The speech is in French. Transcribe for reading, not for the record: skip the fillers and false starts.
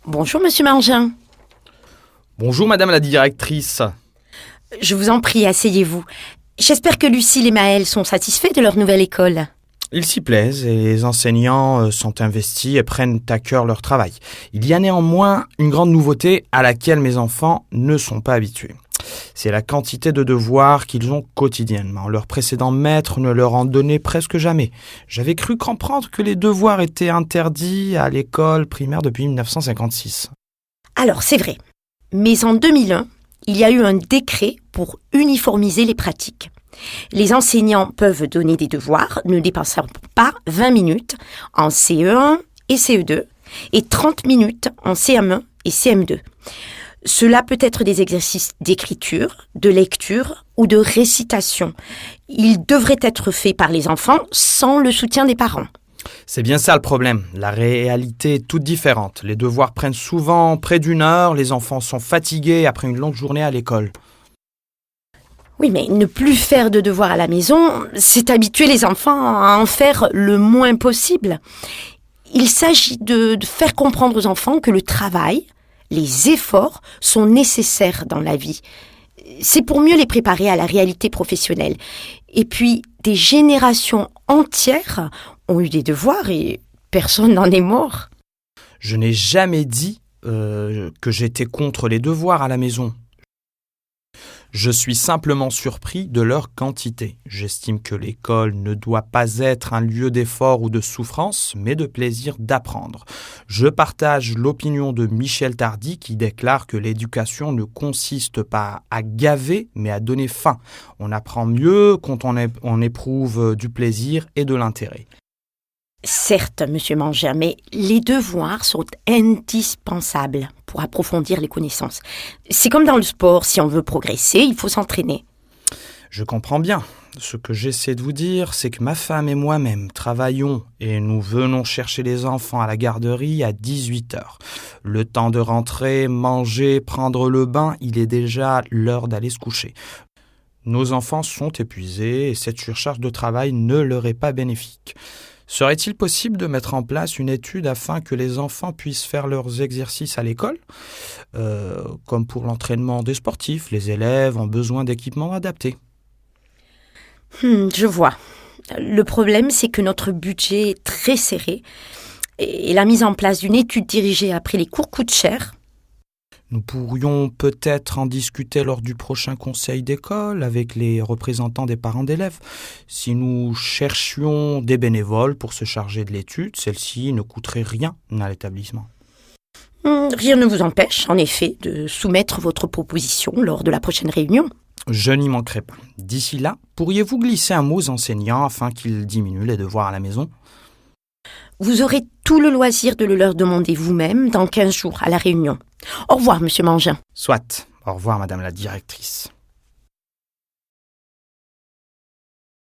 Bonjour, monsieur Mangin. Bonjour madame la directrice. Je vous en prie, asseyez-vous. J'espère que Lucille et Maëlle sont satisfaits de leur nouvelle école. Ils s'y plaisent et les enseignants sont investis et prennent à cœur leur travail. Il y a néanmoins une grande nouveauté à laquelle mes enfants ne sont pas habitués. C'est la quantité de devoirs qu'ils ont quotidiennement. Leurs précédents maîtres ne leur en donnaient presque jamais. J'avais cru comprendre que les devoirs étaient interdits à l'école primaire depuis 1956. Alors, c'est vrai. Mais en 2001, il y a eu un décret pour uniformiser les pratiques. Les enseignants peuvent donner des devoirs ne dépassant pas 20 minutes en CE1 et CE2 et 30 minutes en CM1 et CM2. Cela peut être des exercices d'écriture, de lecture ou de récitation. Ils devraient être faits par les enfants sans le soutien des parents. C'est bien ça le problème. La réalité est toute différente. Les devoirs prennent souvent près d'une heure, les enfants sont fatigués après une longue journée à l'école. Oui, mais ne plus faire de devoirs à la maison, c'est habituer les enfants à en faire le moins possible. Il s'agit de faire comprendre aux enfants que le travail, les efforts sont nécessaires dans la vie. C'est pour mieux les préparer à la réalité professionnelle. Et puis, des générations entières ont eu des devoirs et personne n'en est mort. Je n'ai jamais dit que j'étais contre les devoirs à la maison. Je suis simplement surpris de leur quantité. J'estime que l'école ne doit pas être un lieu d'effort ou de souffrance, mais de plaisir d'apprendre. Je partage l'opinion de Michel Tardy qui déclare que l'éducation ne consiste pas à gaver, mais à donner faim. On apprend mieux quand on éprouve du plaisir et de l'intérêt. Certes, monsieur Mangin, mais les devoirs sont indispensables pour approfondir les connaissances. C'est comme dans le sport, si on veut progresser, il faut s'entraîner. Je comprends bien. Ce que j'essaie de vous dire, c'est que ma femme et moi-même travaillons et nous venons chercher les enfants à la garderie à 18h. Le temps de rentrer, manger, prendre le bain, il est déjà l'heure d'aller se coucher. Nos enfants sont épuisés et cette surcharge de travail ne leur est pas bénéfique. Serait-il possible de mettre en place une étude afin que les enfants puissent faire leurs exercices à l'école ? Comme pour l'entraînement des sportifs, les élèves ont besoin d'équipements adaptés. Je vois. Le problème, c'est que notre budget est très serré et la mise en place d'une étude dirigée après les cours coûte cher. Nous pourrions peut-être en discuter lors du prochain conseil d'école avec les représentants des parents d'élèves. Si nous cherchions des bénévoles pour se charger de l'étude, celle-ci ne coûterait rien à l'établissement. Rien ne vous empêche, en effet, de soumettre votre proposition lors de la prochaine réunion. Je n'y manquerai pas. D'ici là, pourriez-vous glisser un mot aux enseignants afin qu'ils diminuent les devoirs à la maison ? Vous aurez tout le loisir de le leur demander vous-même dans 15 jours à la réunion. Au revoir, monsieur Mangin. Soit. Au revoir, madame la directrice.